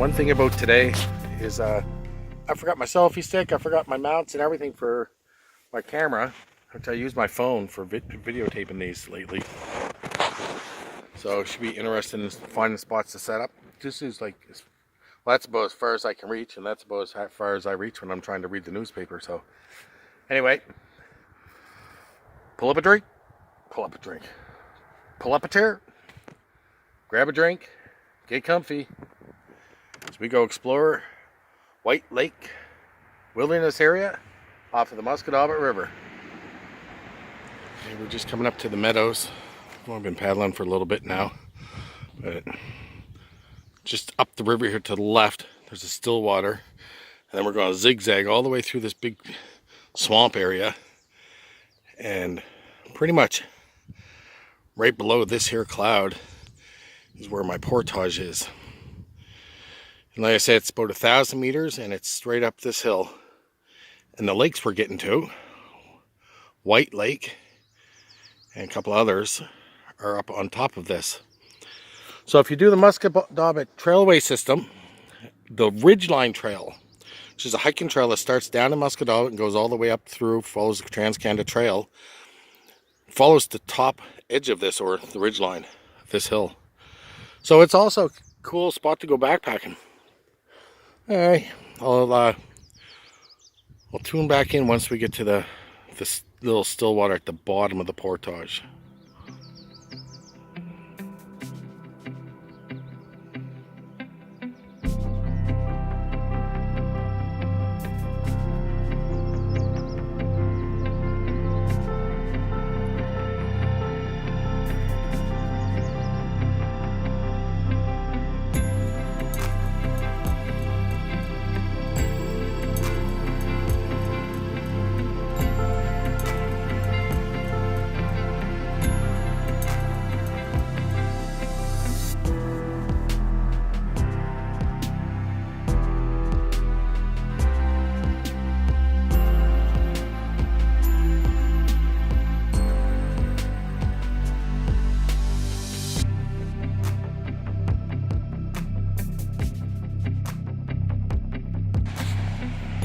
One thing about today is I forgot my selfie stick, I forgot my mounts and everything for my camera, which I use my phone for videotaping these lately. So it should be interesting in finding spots to set up. This is like, well, that's about as far as I can reach, and that's about as far as I reach when I'm trying to read the newspaper. So anyway, pull up a drink, pull up a drink, pull up a chair, grab a drink, get comfy as we go explore White Lake Wilderness area off of the Musquodoboit River. And we're just coming up to the meadows. Well, I've been paddling for a little bit now, but just up the river here to the left, there's a still water, and then we're going to zigzag all the way through this big swamp area, and pretty much right below this here cloud is where my portage is. And like I said, it's about 1,000 meters, and it's straight up this hill. And the lakes we're getting to, White Lake and a couple others, are up on top of this. So if you do the Musquodoboit Trailway system, the Ridgeline Trail, which is a hiking trail that starts down in Musquodoboit and goes all the way up through, follows the Trans-Canada Trail, follows the top edge of this, or the ridgeline of this hill. So it's also a cool spot to go backpacking. Alright, I'll tune back in once we get to this little still water at the bottom of the portage.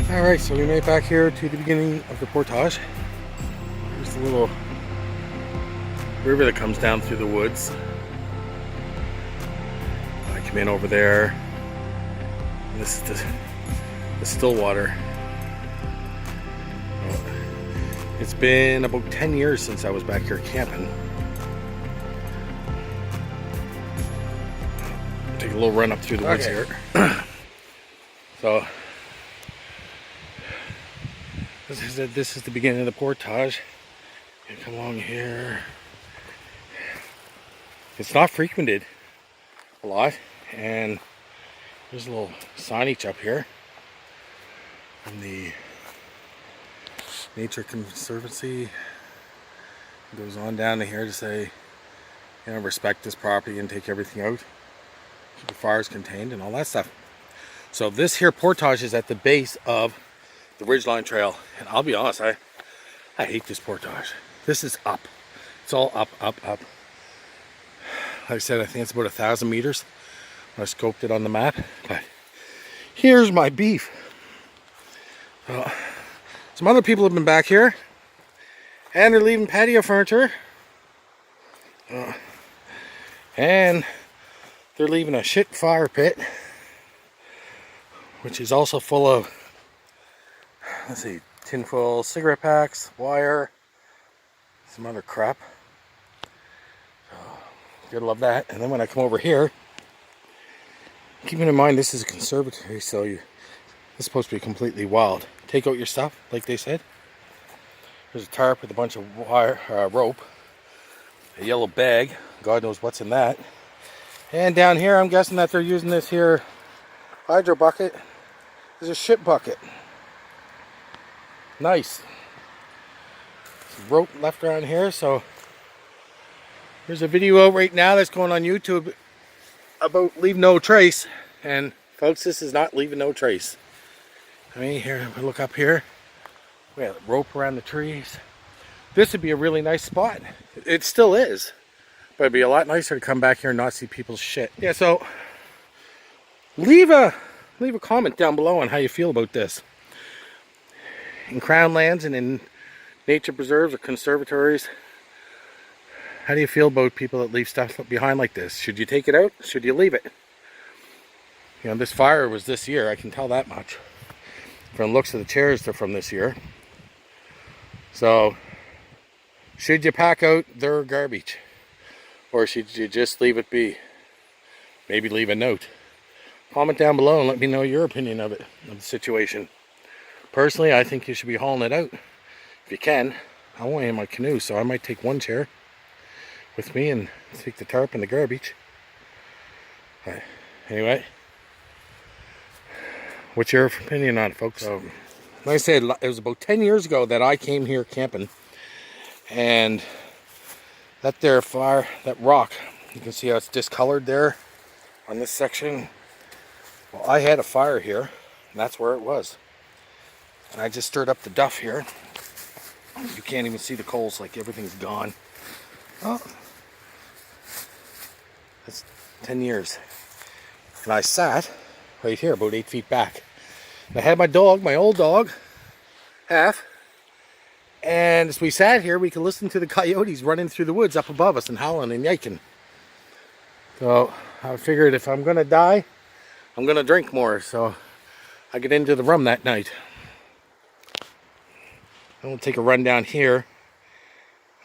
Alright, so we made it back here to the beginning of the portage. There's the little river that comes down through the woods. I come in over there, and this is the still water. It's been about 10 years since I was back here camping. Take a little run up through the woods here. So this is the beginning of the portage. You come along here. It's not frequented a lot, and there's a little signage up here from the Nature Conservancy. It goes on down to here to say, you know, respect this property and take everything out, keep the fires contained and all that stuff. So this here portage is at the base of the Ridgeline Trail, and I'll be honest, I hate this portage. This is up. It's all up, up, up. Like I said, I think it's about 1,000 meters when I scoped it on the map. But here's my beef. Some other people have been back here, and they're leaving patio furniture, and they're leaving a shit fire pit, which is also full of, let's see, tinfoil, cigarette packs, wire, some other crap. So, gotta love that. And then when I come over here, keeping in mind this is a conservatory, so it's supposed to be completely wild. Take out your stuff, like they said. There's a tarp with a bunch of wire, rope, a yellow bag, God knows what's in that. And down here, I'm guessing that they're using this here hydro bucket as a shit bucket. Nice. Some rope left around here, so there's a video out right now that's going on YouTube about leave no trace, and folks, this is not leaving no trace. I mean, here, we look up here, we have rope around the trees. This would be a really nice spot. It still is, but it'd be a lot nicer to come back here and not see people's shit. Yeah, so leave a comment down below on how you feel about this. In crown lands and in nature preserves or conservatories, how do you feel about people that leave stuff behind like this? Should you take it out? Should you leave it? You know, this fire was this year, I can tell that much. From the looks of the chairs, they're from this year. So, should you pack out their garbage? Or should you just leave it be? Maybe leave a note. Comment down below and let me know your opinion of it, of the situation. Personally, I think you should be hauling it out. If you can. I won't in my canoe, so I might take one chair with me and take the tarp and the garbage. Anyway, what's your opinion on it, folks? So, like I said, it was about 10 years ago that I came here camping, and that there fire, that rock, you can see how it's discolored there on this section. Well, I had a fire here, and that's where it was. And I just stirred up the duff here. You can't even see the coals, like everything's gone. Oh, that's 10 years. And I sat right here, about 8 feet back. And I had my dog, my old dog, Half. And as we sat here, we could listen to the coyotes running through the woods up above us and howling and yiking. So I figured if I'm going to die, I'm going to drink more. So I get into the rum that night. I'm going to take a run down here.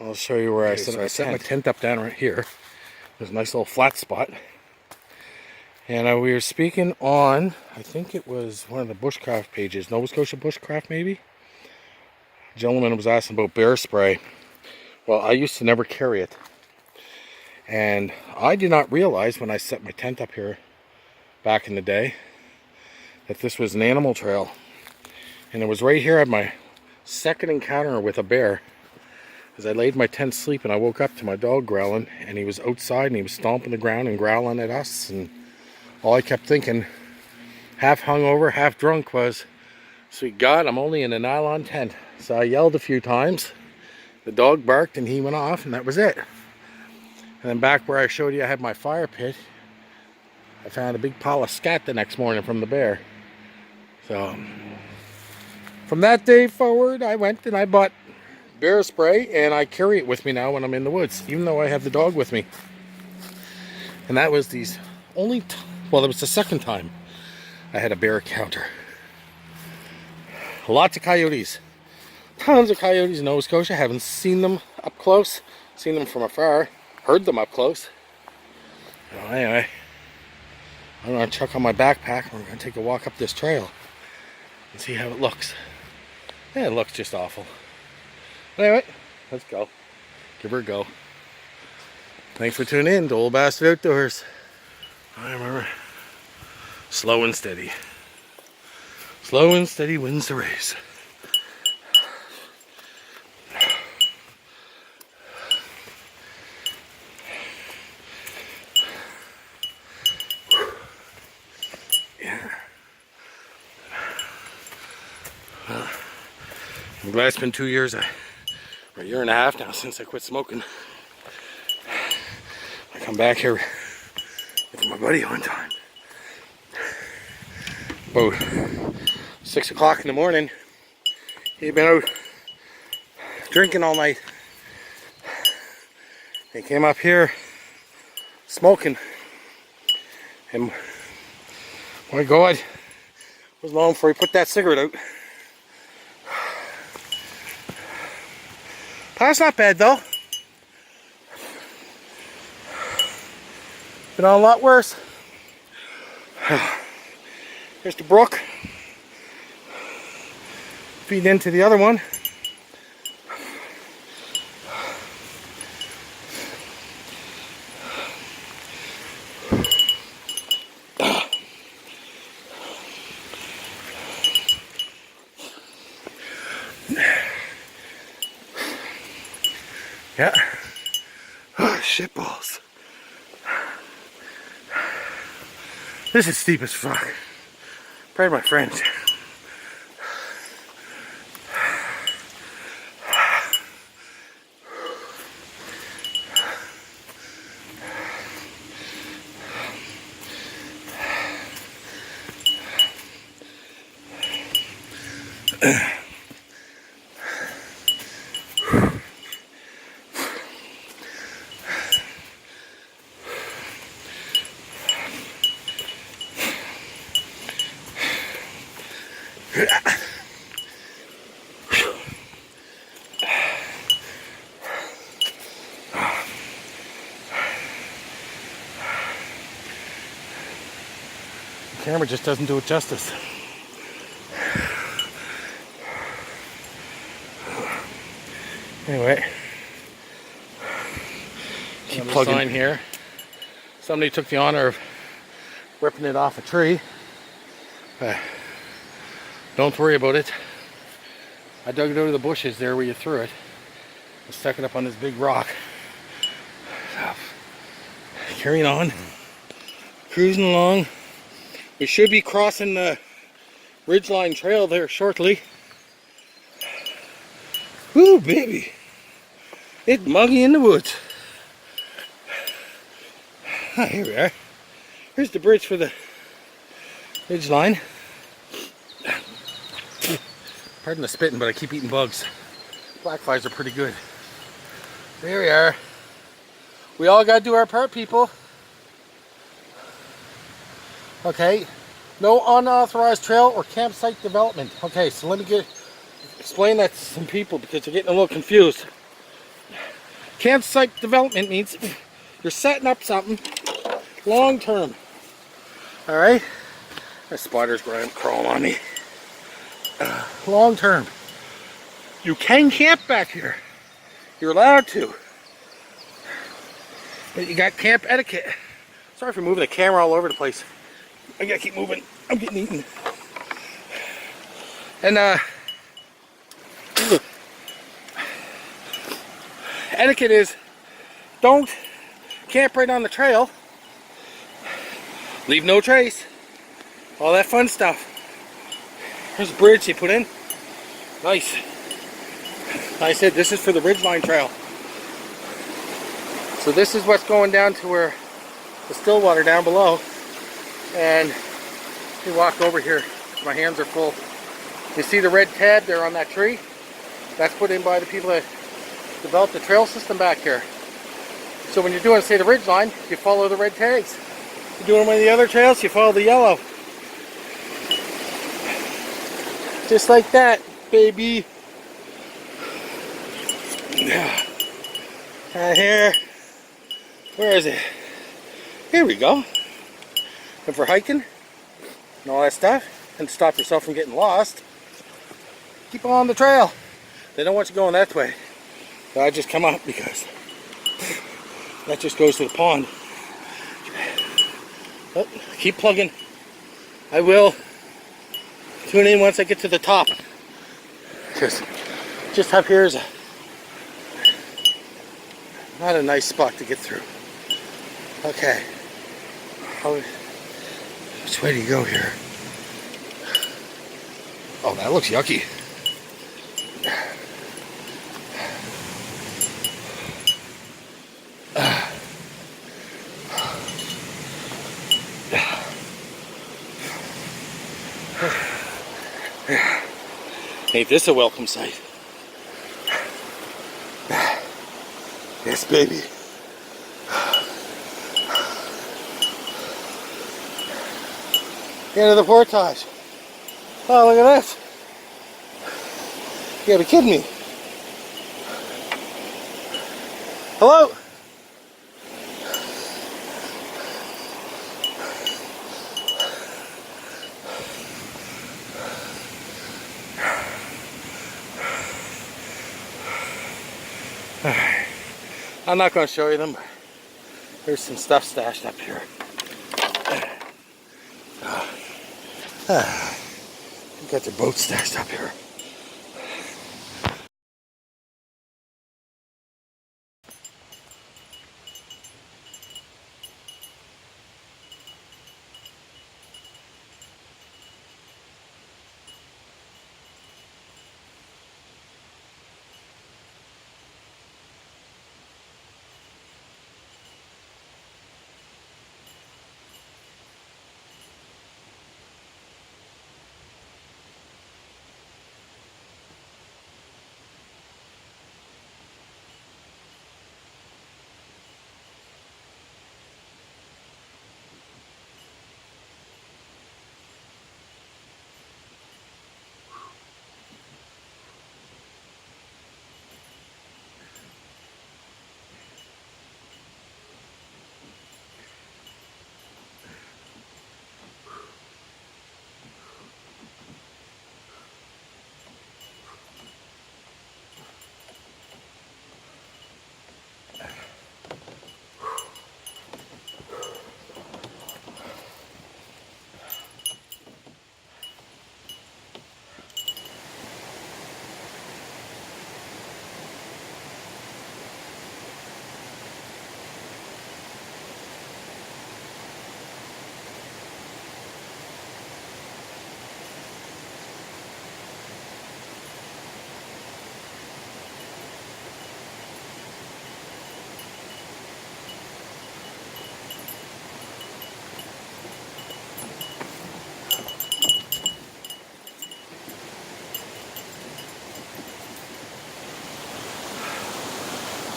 I'll show you where I set my tent up down right here. There's a nice little flat spot. And we were speaking on, I think it was one of the bushcraft pages, Nova Scotia Bushcraft maybe? A gentleman was asking about bear spray. Well, I used to never carry it. And I did not realize when I set my tent up here back in the day that this was an animal trail. And it was right here at my second encounter with a bear. As I laid my tent sleep and I woke up to my dog growling, and he was outside and he was stomping the ground and growling at us, and all I kept thinking, half hungover, half drunk, was, sweet God, I'm only in a nylon tent. So I yelled a few times, the dog barked and he went off, and that was it. And then back where I showed you I had my fire pit, I found a big pile of scat the next morning from the bear. So from that day forward, I went and I bought bear spray, and I carry it with me now when I'm in the woods, even though I have the dog with me. And that was these only, well, it was the second time I had a bear encounter. Lots of coyotes. Tons of coyotes in Nova Scotia. Haven't seen them up close. Seen them from afar. Heard them up close. Well, anyway, I'm going to chuck on my backpack and we're going to take a walk up this trail and see how it looks. Yeah, it looks just awful. Anyway, let's go. Give her a go. Thanks for tuning in to Old Bastard Outdoors. I remember, slow and steady. Slow and steady wins the race. Yeah. Well, I'm glad it's been 2 years. Or a year and a half now since I quit smoking. I come back here with my buddy one time. About 6 o'clock in the morning. He'd been out drinking all night. He came up here smoking. And my God, it was long before he put that cigarette out. That's not bad though. Been on a lot worse. Here's the brook. Feed into the other one. Yeah. Oh, shit balls. This is steep as fuck. Pray to my friends. The camera just doesn't do it justice. Anyway, keep plugging. Sign here. Somebody took the honor of ripping it off a tree. Don't worry about it. I dug it out of the bushes there where you threw it. I stuck it up on this big rock. Carrying on. Cruising along. We should be crossing the Ridgeline Trail there shortly. Woo, baby. It's muggy in the woods. Ah, here we are. Here's the bridge for the Ridgeline. Pardon the spitting, but I keep eating bugs. Black flies are pretty good. There we are. We all gotta do our part, people. Okay. No unauthorized trail or campsite development. Okay, so let me explain that to some people because they're getting a little confused. Campsite development means you're setting up something long term. Alright? That spider's crawling on me. Long term. You can camp back here. You're allowed to. But you got camp etiquette. Sorry for moving the camera all over the place. I gotta keep moving. I'm getting eaten. And etiquette is don't camp right on the trail. Leave no trace. All that fun stuff. There's a bridge they put in. Nice. Like I said, this is for the Ridgeline Trail. So this is what's going down to where the still water down below. And we walk over here. My hands are full. You see the red tab there on that tree? That's put in by the people that developed the trail system back here. So when you're doing, say, the Ridgeline, you follow the red tags. You're doing one of the other trails, you follow the yellow. Just like that, baby. And here, where is it? Here we go. And for hiking and all that stuff, and to stop yourself from getting lost, keep on the trail. They don't want you going that way. So I just come up because that just goes to the pond. But keep plugging. I will tune in once I get to the top. Just up here is not a nice spot to get through. Okay. Which way do you go here? Oh, that looks yucky. Ain't this a welcome sight? Yes, baby. Into the portage. Oh, look at this. You gotta be kidding me. Hello? I'm not going to show you them, but there's some stuff stashed up here. Got their boat stashed up here.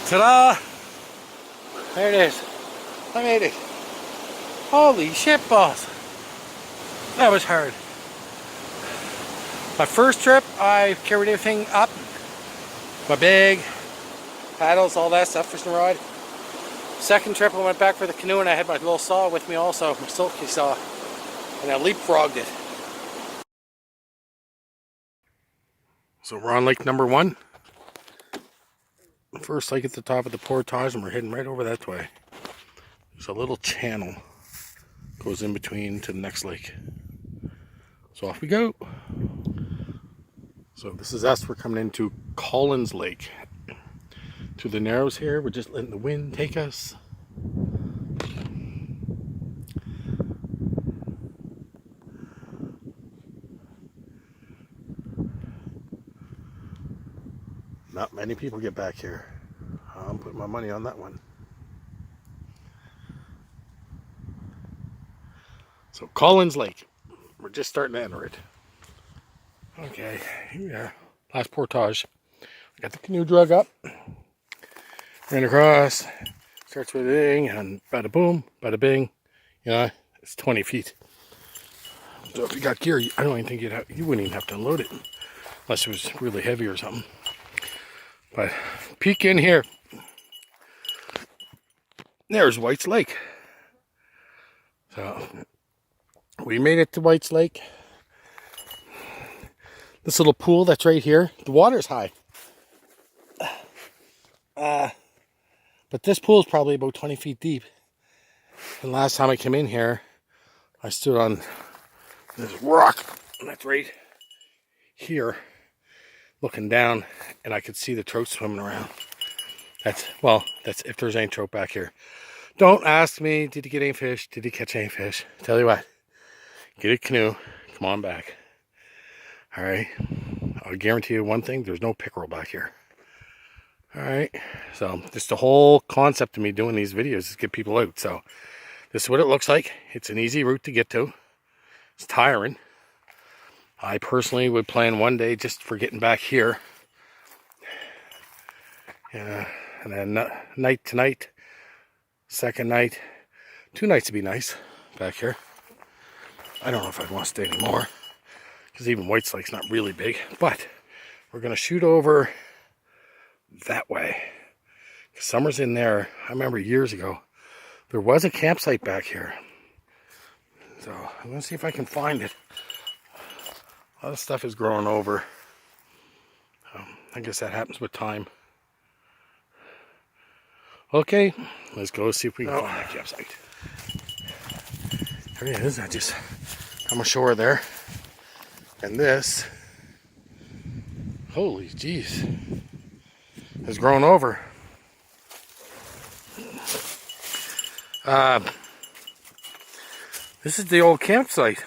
Ta-da! There it is. I made it. Holy shit balls. That was hard. My first trip, I carried everything up. My bag, paddles, all that stuff, fishing rod. Second trip, I went back for the canoe and I had my little saw with me also, my silky saw. And I leapfrogged it. So we're on lake number 1. First lake at the top of the portage, and we're heading right over that way. There's a little channel goes in between to the next lake. So off we go. So this is us. We're coming into Collins Lake. Through the narrows here, we're just letting the wind take us. Not many people get back here. I'm putting my money on that one. So Collins Lake. We're just starting to enter it. Okay, here we are. Last portage. We got the canoe drug up. Ran across. Starts with a ding and bada boom, bada bing. You know, it's 20 feet. So if you got gear, I don't even think you wouldn't even have to unload it. Unless it was really heavy or something. But peek in here. There's White's Lake. So we made it to White's Lake. This little pool that's right here, the water's high. But this pool is probably about 20 feet deep. And last time I came in here, I stood on this rock, and that's right here, looking down, and I could see the trout swimming around. That's if there's any trout back here. Don't ask me, did he get any fish? Did he catch any fish? Tell you what, get a canoe, come on back. All right, I'll guarantee you one thing, there's no pickerel back here. All right, so just the whole concept of me doing these videos is to get people out. So this is what it looks like. It's an easy route to get to. It's tiring. I personally would plan one day just for getting back here. And then night to night, second night, 2 nights would be nice back here. I don't know if I'd want to stay anymore, because even White's Lake's not really big. But we're going to shoot over that way. Summer's in there. I remember years ago, there was a campsite back here. So I'm going to see if I can find it. A lot of stuff is growing over. I guess that happens with time. Okay, let's go see if we can find that campsite. There it is. I just come ashore there. And this, holy jeez, has grown over. This is the old campsite.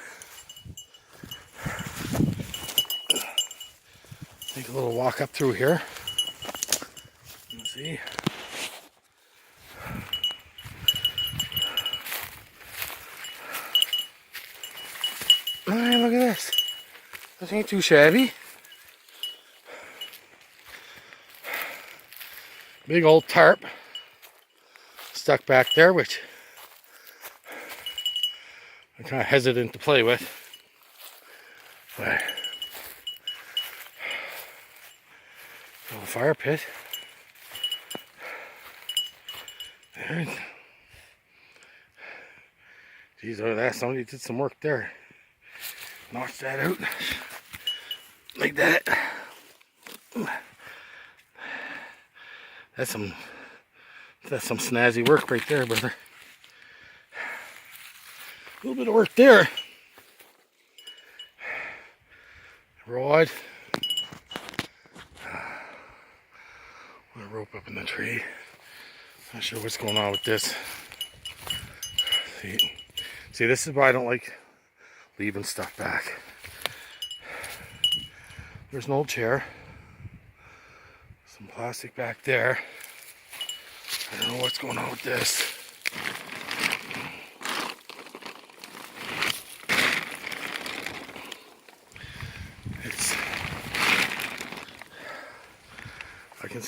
Take a little walk up through here. Let's see. Hey, look at this. This ain't too shabby. Big old tarp stuck back there, which I'm kind of hesitant to play with. But little fire pit. There. Geez, oh, that somebody did some work there. Notch that out like that. That's some snazzy work right there, brother. A little bit of work there. Rod. Put a rope up in the tree. Not sure what's going on with this. See, this is why I don't like leaving stuff back. There's an old chair. Some plastic back there. I don't know what's going on with this.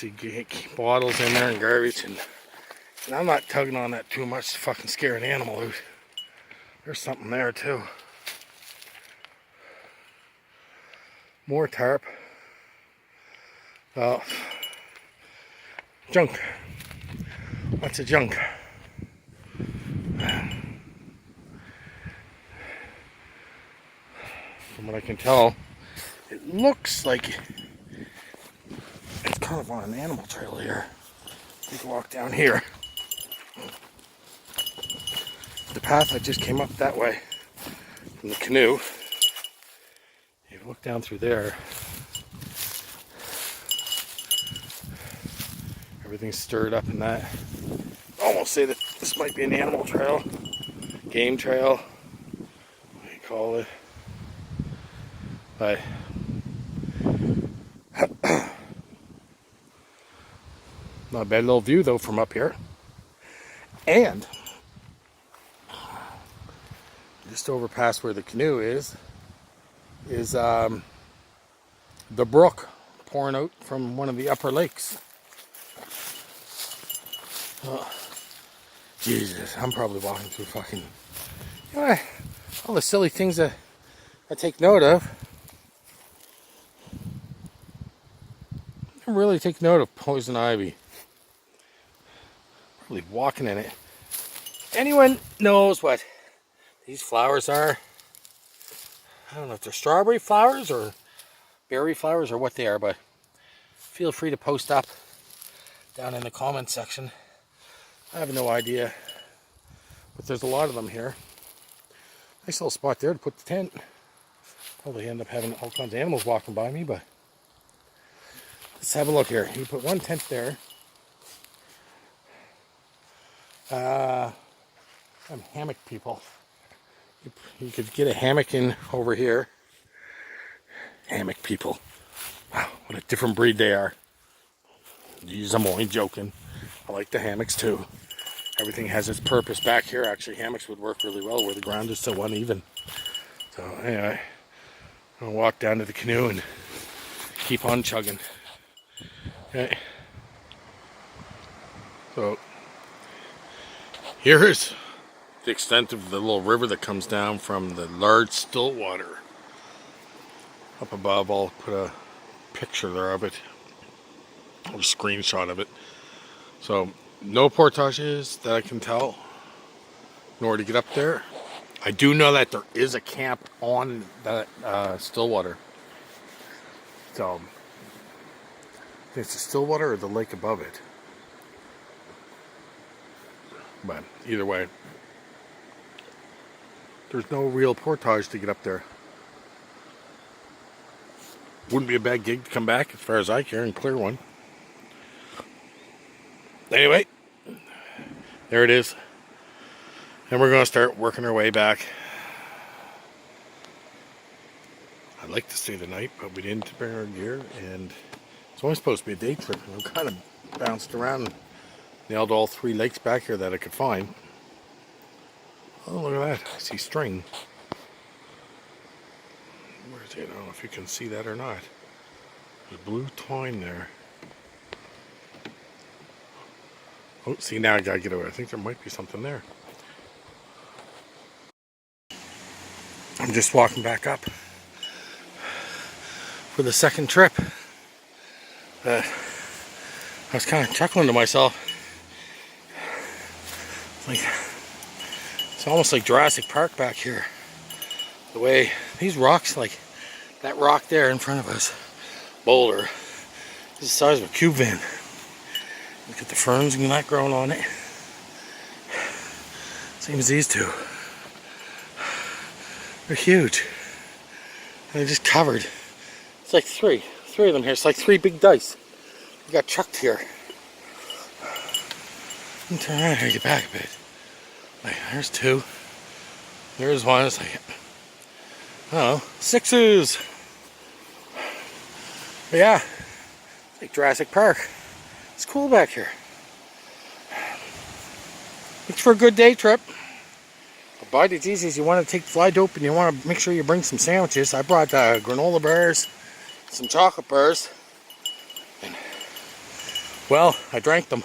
see bottles in there and garbage, and I'm not tugging on that too much to fucking scare an animal. There's something there too. More tarp. Well, junk. Lots of junk. From what I can tell, it looks like it's kind of on an animal trail here. Take a walk down here. The path I just came up that way from the canoe. You look down through there. Everything's stirred up in that. Almost say that this might be an animal trail, game trail, what do you call it? But not a bad little view though from up here. And just over past where the canoe is the brook pouring out from one of the upper lakes. Oh, Jesus, I'm probably walking through fucking, all the silly things that I take note of. I really take note of poison ivy. Probably walking in it. Anyone knows what these flowers are? I don't know if they're strawberry flowers or berry flowers or what they are, but feel free to post up down in the comment section. I have no idea, but there's a lot of them here. Nice little spot there to put the tent. Probably end up having all kinds of animals walking by me, but let's have a look here. You put one tent there. Some hammock people. You could get a hammock in over here. Hammock people. Wow, what a different breed they are. Jeez, I'm only joking. I like the hammocks too. Everything has its purpose back here. Actually, hammocks would work really well where the ground is so uneven. So anyway, I'm gonna walk down to the canoe and keep on chugging. Okay. So here is the extent of the little river that comes down from the large still water. Up above, I'll put a picture there of it, or a screenshot of it. So no portages that I can tell, nor to get up there. I do know that there is a camp on that Stillwater. So it's the Stillwater or the lake above it. But either way, there's no real portage to get up there. Wouldn't be a bad gig to come back as far as I care and clear one. Anyway, there it is. And we're going to start working our way back. I'd like to stay the night, but we didn't bring our gear, and it's only supposed to be a day trip. And we kind of bounced around and nailed all 3 lakes back here that I could find. Oh, look at that. I see string. Where is it? I don't know if you can see that or not. There's blue twine there. Oh, see, now I gotta get away. I think there might be something there. I'm just walking back up for the second trip. I was kind of chuckling to myself. It's almost like Jurassic Park back here. The way these rocks, like that rock there in front of us, boulder, is the size of a cube van. Look at the ferns and that growing on it. Same as these two. They're huge. And they're just covered. It's like three of them here. It's like 3 big dice. We got chucked here. Let me turn around here and get back a bit. Like, there's 2. There's 1. It's like, oh, 6s. But yeah, it's like Jurassic Park. It's cool back here. It's for a good day trip. But bite it's easy. You want to take fly dope and you want to make sure you bring some sandwiches. I brought granola bars, some chocolate bars, and Well, I drank them.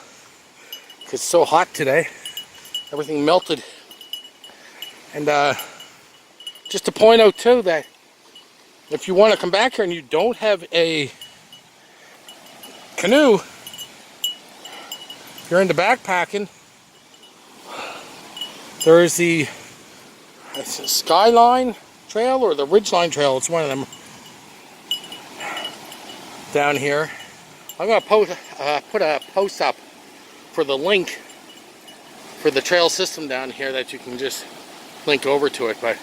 It's so hot today. Everything melted. And just to point out too that if you want to come back here and you don't have a canoe, if you're into backpacking, there is the Skyline Trail or the Ridgeline Trail. It's one of them down here. I'm going to put a post up for the link for the trail system down here that you can just link over to it. But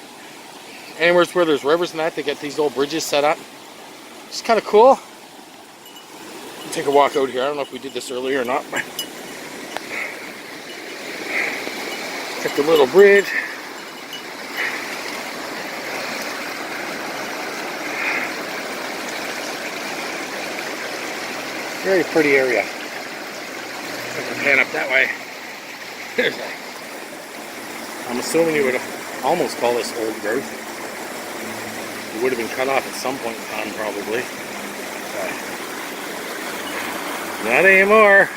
anywhere where there's rivers and that, they get these old bridges set up. It's kind of cool. Take a walk out here. I don't know if we did this earlier or not. But got the little bridge. Very pretty area. I can pan up that way. I'm assuming you would almost call this old growth. It would have been cut off at some point in time, probably. Not anymore.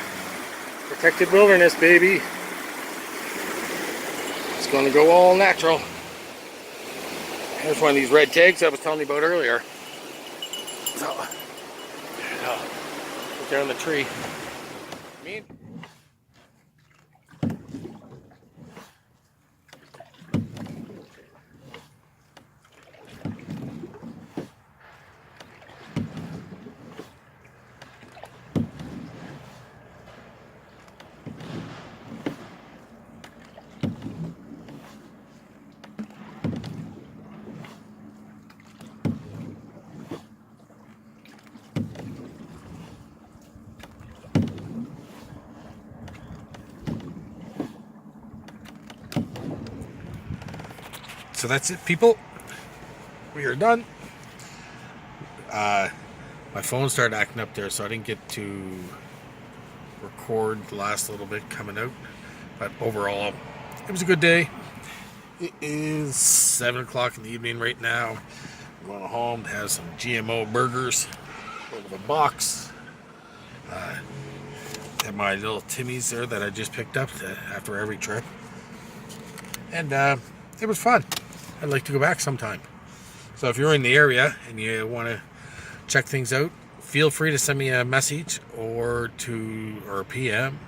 Protected wilderness, baby. It's going to go all natural. Here's one of these red tags I was telling you about earlier. So, right there in the tree. So that's it, people. We are done. My phone started acting up there, so I didn't get to record the last little bit coming out. But overall, it was a good day. It is 7 o'clock in the evening right now. I'm going home to have some GMO burgers out of a box. Have my little Timmy's there that I just picked up after every trip. And it was fun. I'd like to go back sometime. So if you're in the area and you want to check things out, feel free to send me a message or a PM,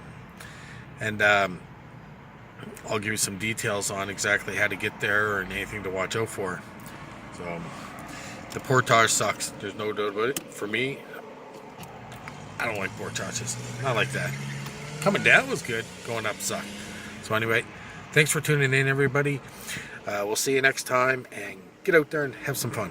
and I'll give you some details on exactly how to get there and anything to watch out for. So the portage sucks. There's no doubt about it. For me, I don't like portages. Not like that. Coming down was good. Going up sucked. So anyway, thanks for tuning in, everybody. We'll see you next time, and get out there and have some fun.